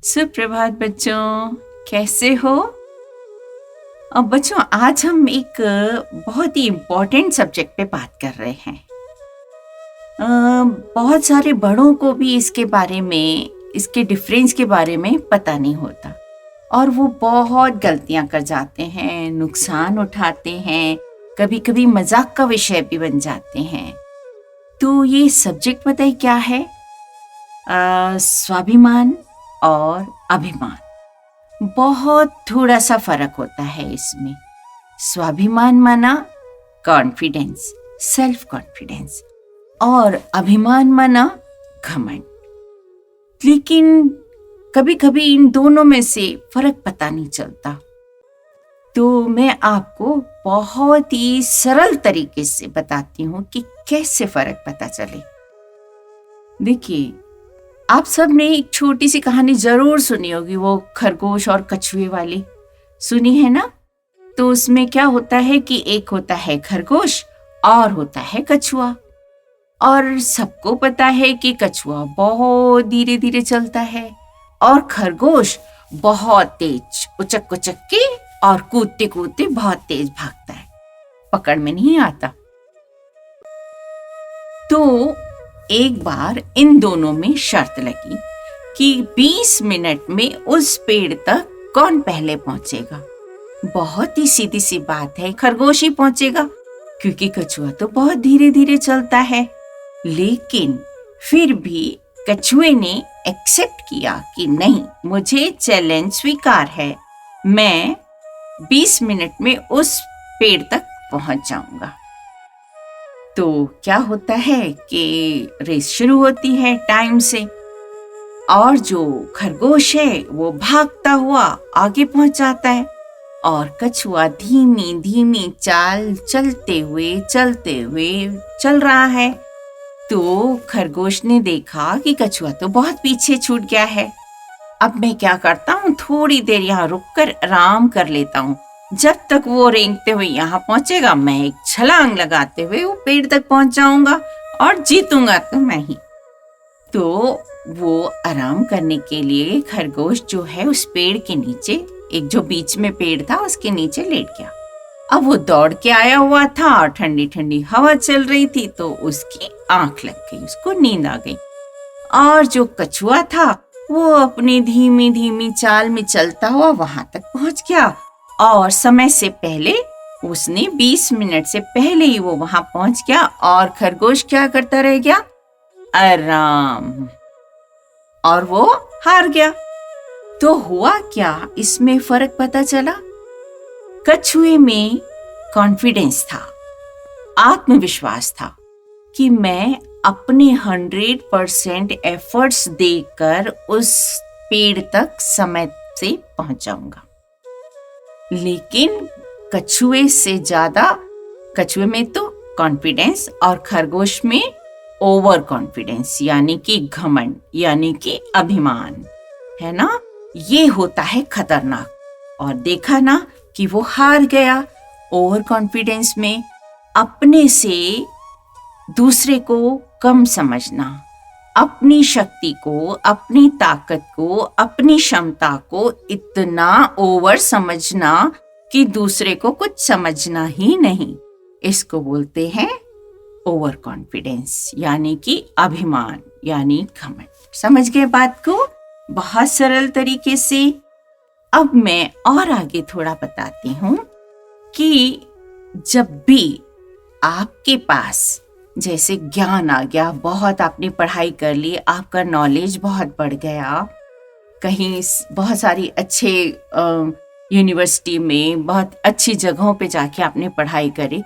सुप्रभात बच्चों, कैसे हो? अब बच्चों, आज हम एक बहुत ही इम्पोर्टेंट सब्जेक्ट पे बात कर रहे हैं। बहुत सारे बड़ों को भी इसके बारे में, इसके डिफरेंस के बारे में पता नहीं होता और वो बहुत गलतियां कर जाते हैं, नुकसान उठाते हैं, कभी कभी मजाक का विषय भी बन जाते हैं। तो ये सब्जेक्ट पता है क्या है? स्वाभिमान और अभिमान। बहुत थोड़ा सा फर्क होता है इसमें। स्वाभिमान माना कॉन्फिडेंस, सेल्फ कॉन्फिडेंस, और अभिमान माना घमंड। लेकिन कभी कभी इन दोनों में से फर्क पता नहीं चलता। तो मैं आपको बहुत ही सरल तरीके से बताती हूँ कि कैसे फर्क पता चले। देखिए, आप सब ने एक छोटी सी कहानी जरूर सुनी होगी, वो खरगोश और कछुए वाली। सुनी है ना? तो उसमें क्या होता है कि एक होता है खरगोश और होता है कछुआ। और सबको पता है कि कछुआ बहुत धीरे धीरे चलता है और खरगोश बहुत तेज उचक उचक के और कूदते कूदते बहुत तेज भागता है, पकड़ में नहीं आता। तो एक बार इन दोनों में शर्त लगी कि 20 मिनट में उस पेड़ तक कौन पहले पहुंचेगा। बहुत ही सीधी सी बात है, खरगोश ही पहुंचेगा क्योंकि कछुआ तो बहुत धीरे धीरे चलता है। लेकिन फिर भी कछुए ने एक्सेप्ट किया कि नहीं, मुझे चैलेंज स्वीकार है, मैं 20 मिनट में उस पेड़ तक पहुंच जाऊंगा। तो क्या होता है कि रेस शुरू होती है टाइम से, और जो खरगोश है वो भागता हुआ आगे पहुंच जाता है और कछुआ धीमी धीमी चाल चलते हुए चल रहा है। तो खरगोश ने देखा कि कछुआ तो बहुत पीछे छूट गया है। अब मैं क्या करता हूँ, थोड़ी देर यहाँ रुककर आराम कर लेता हूँ। जब तक वो रेंगते हुए यहाँ पहुंचेगा, मैं एक छलांग लगाते हुए वो पेड़ तक पहुंच जाऊंगा और जीतूंगा तो मैं ही। तो वो आराम करने के लिए खरगोश जो है उस पेड़ के नीचे, एक जो बीच में पेड़ था उसके नीचे लेट गया। अब वो दौड़ के आया हुआ था और ठंडी ठंडी हवा चल रही थी, तो उसकी आंख लग गई, उसको नींद आ गई। और जो कछुआ था वो अपनी धीमी धीमी चाल में चलता हुआ वहां तक पहुंच गया और समय से पहले, उसने 20 मिनट से पहले ही वो वहां पहुंच गया। और खरगोश क्या करता रह गया? आराम। और वो हार गया। तो हुआ क्या, इसमें फर्क पता चला? कछुए में कॉन्फिडेंस था, आत्मविश्वास था कि मैं अपने 100% एफर्ट्स देकर उस पेड़ तक समय से पहुंच जाऊंगा। लेकिन कछुए से ज्यादा, कछुए में तो कॉन्फिडेंस और खरगोश में ओवर कॉन्फिडेंस, यानी कि घमंड, यानी कि अभिमान है ना। ये होता है खतरनाक। और देखा ना कि वो हार गया ओवर कॉन्फिडेंस में। अपने से दूसरे को कम समझना, अपनी शक्ति को, अपनी ताकत को, अपनी क्षमता को इतना ओवर समझना कि दूसरे को कुछ समझना ही नहीं, इसको बोलते हैं ओवर कॉन्फिडेंस, यानी कि अभिमान, यानी घमंड। समझ गए बात को? बहुत सरल तरीके से। अब मैं और आगे थोड़ा बताती हूँ कि जब भी आपके पास जैसे ज्ञान आ गया, बहुत आपने पढ़ाई कर ली, आपका नॉलेज बहुत बढ़ गया, कहीं बहुत सारी अच्छे यूनिवर्सिटी में, बहुत अच्छी जगहों पे जाके आपने पढ़ाई करी,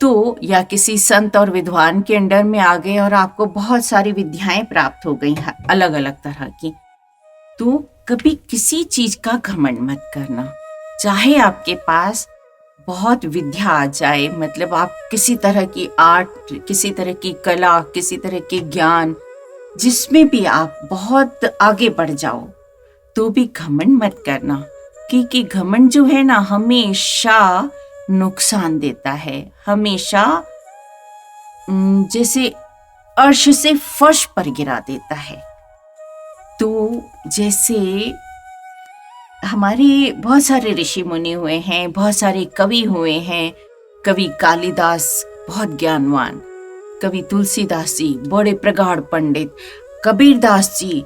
तो या किसी संत और विद्वान के अंडर में आ गए और आपको बहुत सारी विद्याएं प्राप्त हो गई अलग अलग तरह की, तो कभी किसी चीज का घमंड मत करना। चाहे आपके पास बहुत विद्या आ जाए, मतलब आप किसी तरह की आर्ट, किसी तरह की कला, किसी तरह के ज्ञान, जिसमें भी आप बहुत आगे बढ़ जाओ, तो भी घमंड मत करना। क्योंकि घमंड जो है ना, हमेशा नुकसान देता है, हमेशा जैसे अर्श से फर्श पर गिरा देता है। तो जैसे हमारे बहुत सारे ऋषि मुनि हुए हैं, बहुत सारे कवि हुए हैं। कवि कालिदास बहुत ज्ञानवान, कवि तुलसीदास जी बड़े प्रगाढ़ पंडित, कबीरदास जी,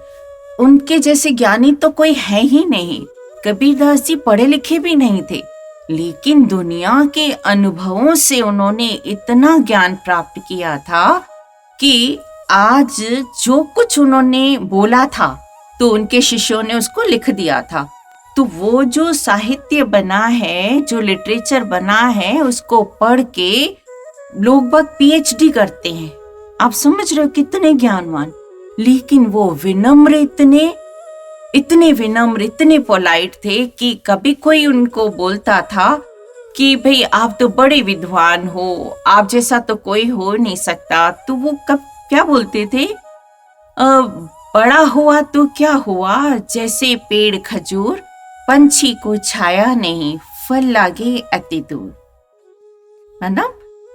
उनके जैसे ज्ञानी तो कोई है ही नहीं। कबीरदास जी पढ़े लिखे भी नहीं थे, लेकिन दुनिया के अनुभवों से उन्होंने इतना ज्ञान प्राप्त किया था कि आज जो कुछ उन्होंने बोला था तो उनके शिष्यों ने उसको लिख दिया था। तो वो जो साहित्य बना है, जो लिटरेचर बना है, उसको पढ़ के लोग बाग पीएचडी करते हैं। आप समझ रहे हो कितने ज्ञानवान। लेकिन वो विनम्र, इतने विनम्र, इतने पोलाइट थे कि कभी कोई उनको बोलता था कि भाई आप तो बड़े विद्वान हो, आप जैसा तो कोई हो नहीं सकता, तो वो क्या बोलते थे, बड़ा हुआ तो क्या हुआ, जैसे पेड़ खजूर, पंछी को छाया नहीं, फल लागे अति दूर। है ना?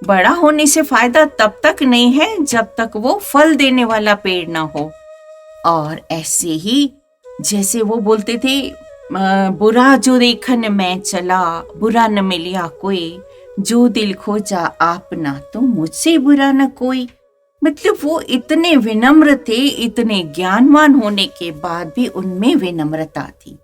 बड़ा होने से फायदा तब तक नहीं है जब तक वो फल देने वाला पेड़ ना हो। और ऐसे ही जैसे वो बोलते थे, बुरा जो देखन मैं चला, बुरा न मिलिया कोई, जो दिल खोजा आपना, तो मुझसे बुरा न कोई। मतलब वो इतने विनम्र थे, इतने ज्ञानवान होने के बाद भी उनमें विनम्रता थी।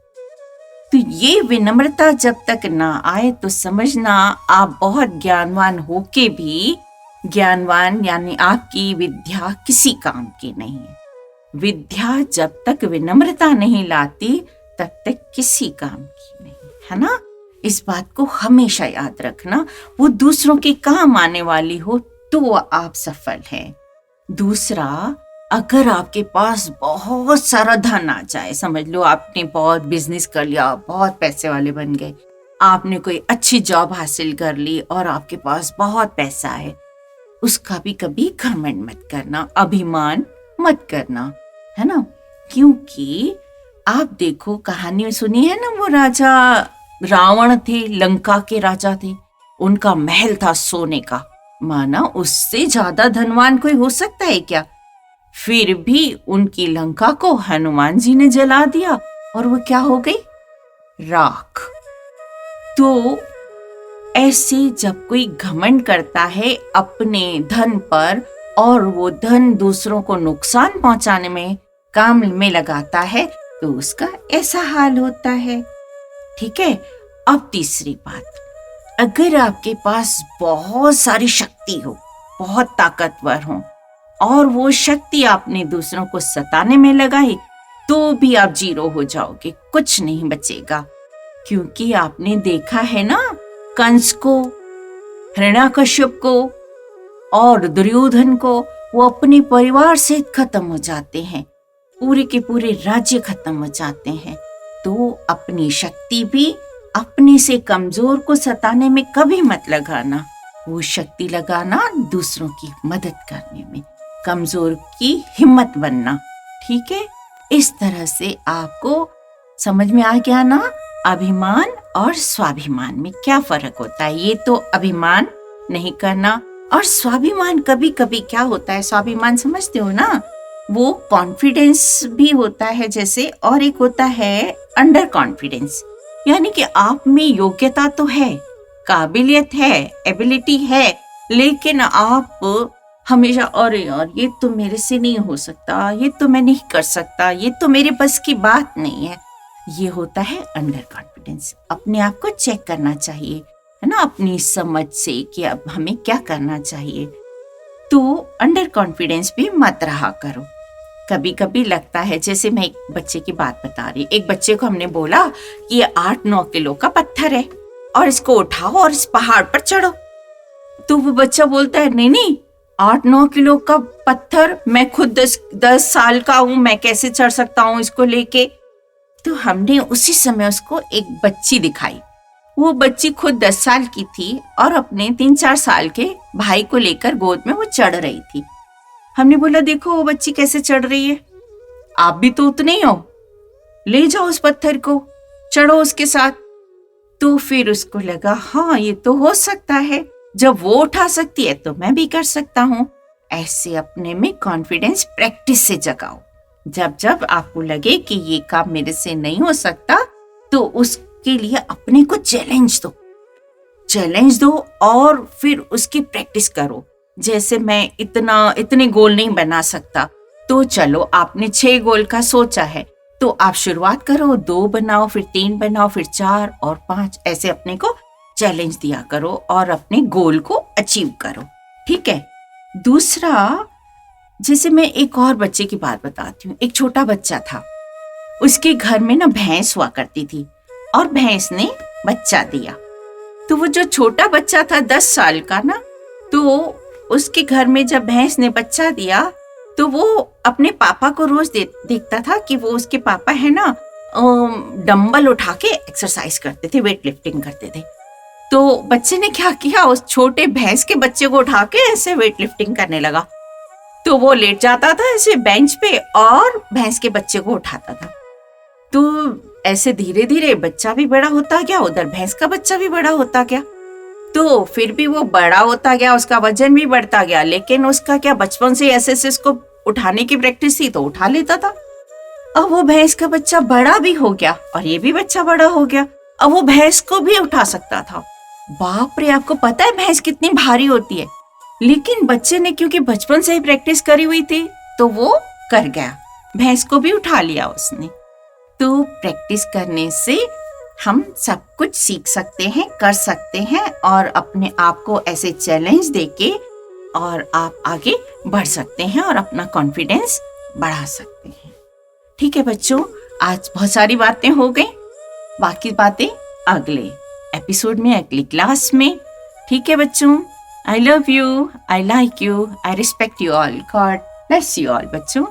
तो ये विनम्रता जब तक ना आए तो समझना आप बहुत ज्ञानवान होके भी ज्ञानवान, यानी आपकी विद्या किसी काम की नहीं है। विद्या जब तक विनम्रता नहीं लाती तब तक किसी काम की नहीं, है ना? इस बात को हमेशा याद रखना। वो दूसरों के काम आने वाली हो तो आप सफल हैं। दूसरा, अगर आपके पास बहुत सारा धन आ जाए, समझ लो आपने बहुत बिजनेस कर लिया, बहुत पैसे वाले बन गए, आपने कोई अच्छी जॉब हासिल कर ली और आपके पास बहुत पैसा है, उसका भी कभी घमंड मत करना, अभिमान मत करना, है ना? क्योंकि आप देखो, कहानी में सुनी है ना, वो राजा रावण थे, लंका के राजा थे, उनका महल था सोने का। माना उससे ज्यादा धनवान कोई हो सकता है क्या? फिर भी उनकी लंका को हनुमान जी ने जला दिया और वो क्या हो गई? राख। तो ऐसे जब कोई घमंड करता है अपने धन पर और वो धन दूसरों को नुकसान पहुंचाने में काम में लगाता है, तो उसका ऐसा हाल होता है। ठीक है? अब तीसरी बात, अगर आपके पास बहुत सारी शक्ति हो, बहुत ताकतवर हो, और वो शक्ति आपने दूसरों को सताने में लगाई, तो भी आप जीरो हो जाओगे, कुछ नहीं बचेगा। क्योंकि आपने देखा है ना, कंस को, हिरण्यकश्यप को और दुर्योधन को, वो अपने परिवार से खत्म हो जाते हैं, पूरे के पूरे राज्य खत्म हो जाते हैं। तो अपनी शक्ति भी अपने से कमजोर को सताने में कभी मत लगाना, वो शक्ति लगाना दूसरों की मदद करने में, कमजोर की हिम्मत बनना। ठीक है? इस तरह से आपको समझ में आ गया ना, अभिमान और स्वाभिमान में क्या फर्क होता है। ये तो अभिमान नहीं करना, और स्वाभिमान कभी कभी क्या होता है, स्वाभिमान समझते हो ना, वो कॉन्फिडेंस भी होता है जैसे, और एक होता है अंडर कॉन्फिडेंस, यानी कि आप में योग्यता तो है, काबिलियत है, एबिलिटी है, लेकिन आप हमेशा अरे यार ये तो मेरे से नहीं हो सकता, ये तो मैं नहीं कर सकता, ये तो मेरे बस की बात नहीं है। ये होता है अंडर कॉन्फिडेंस। अपने आप को चेक करना चाहिए, है ना, अपनी समझ से कि अब हमें क्या करना चाहिए। तो अंडर कॉन्फिडेंस भी मत रहा करो। कभी कभी लगता है, जैसे मैं एक बच्चे की बात बता रही, एक बच्चे को हमने बोला कि ये 8-9 किलो का पत्थर है और इसको उठाओ और इस पहाड़ पर चढ़ो। तो वो बच्चा बोलता है नहीं 8-9 किलो का पत्थर, मैं खुद 10 साल का हूं, मैं कैसे चढ़ सकता हूं इसको लेके। तो हमने उसी समय उसको एक बच्ची दिखाई। वो बच्ची खुद 10 साल की थी और अपने 3-4 साल के भाई को लेकर गोद में वो चढ़ रही थी। हमने बोला देखो वो बच्ची कैसे चढ़ रही है, आप भी तो उतने ही हो, ले जाओ उस पत्थर को, चढ़ो उसके साथ। तो फिर उसको लगा हाँ ये तो हो सकता है, जब वो उठा सकती है तो मैं भी कर सकता हूँ। ऐसे अपने में कॉन्फिडेंस प्रैक्टिस से जगाओ। जब जब आपको लगे कि ये काम मेरे से नहीं हो सकता, तो उसके लिए अपने को चैलेंज दो और फिर उसकी प्रैक्टिस करो। जैसे मैं इतने गोल नहीं बना सकता, तो चलो आपने 6 गोल का सोचा है, तो आप शुरुआत करो, 2 बनाओ, फिर 3 बनाओ, फिर 4 और 5, ऐसे अपने को चैलेंज दिया करो और अपने गोल को अचीव करो। ठीक है। दूसरा, जैसे मैं एक और बच्चे की बात बताती हूँ। एक छोटा बच्चा था, उसके घर में ना भैंस हुआ करती थी और भैंस ने बच्चा दिया। तो वो जो छोटा बच्चा था 10 साल का ना, तो उसके घर में जब भैंस ने बच्चा दिया, तो वो अपने पापा को रोज देखता था कि वो उसके पापा है ना डंबल उठा के एक्सरसाइज करते थे, वेट लिफ्टिंग करते थे। तो बच्चे ने क्या किया, उस छोटे भैंस के बच्चे को उठा के ऐसे वेट लिफ्टिंग करने लगा। तो वो लेट जाता था ऐसे बेंच पे और भैंस के बच्चे को उठाता था। तो ऐसे धीरे धीरे बच्चा भी बड़ा होता गया, उधर भैंस का बच्चा भी बड़ा होता गया। तो फिर भी वो बड़ा होता गया, उसका वजन भी बढ़ता गया, लेकिन उसका क्या बचपन से ऐसे इसको उठाने की प्रैक्टिस थी, तो उठा लेता था। अब वो भैंस का बच्चा बड़ा भी हो गया और ये भी बच्चा बड़ा हो गया, अब वो भैंस को भी उठा सकता था। बाप रे, आपको पता है भैंस कितनी भारी होती है, लेकिन बच्चे ने क्योंकि बचपन से ही प्रैक्टिस करी हुई थी, तो वो कर गया, भैंस को भी उठा लिया उसने। तो प्रैक्टिस करने से हम सब कुछ सीख सकते हैं, कर सकते हैं और अपने आप को ऐसे चैलेंज देके और आप आगे बढ़ सकते हैं और अपना कॉन्फिडेंस बढ़ा सकते हैं। ठीक है बच्चों, आज बहुत सारी बातें हो गई, बाकी बातें अगले एपिसोड में, अगली क्लास में। ठीक है बच्चों, I love you, I like you, I respect you all. God bless you all बच्चों।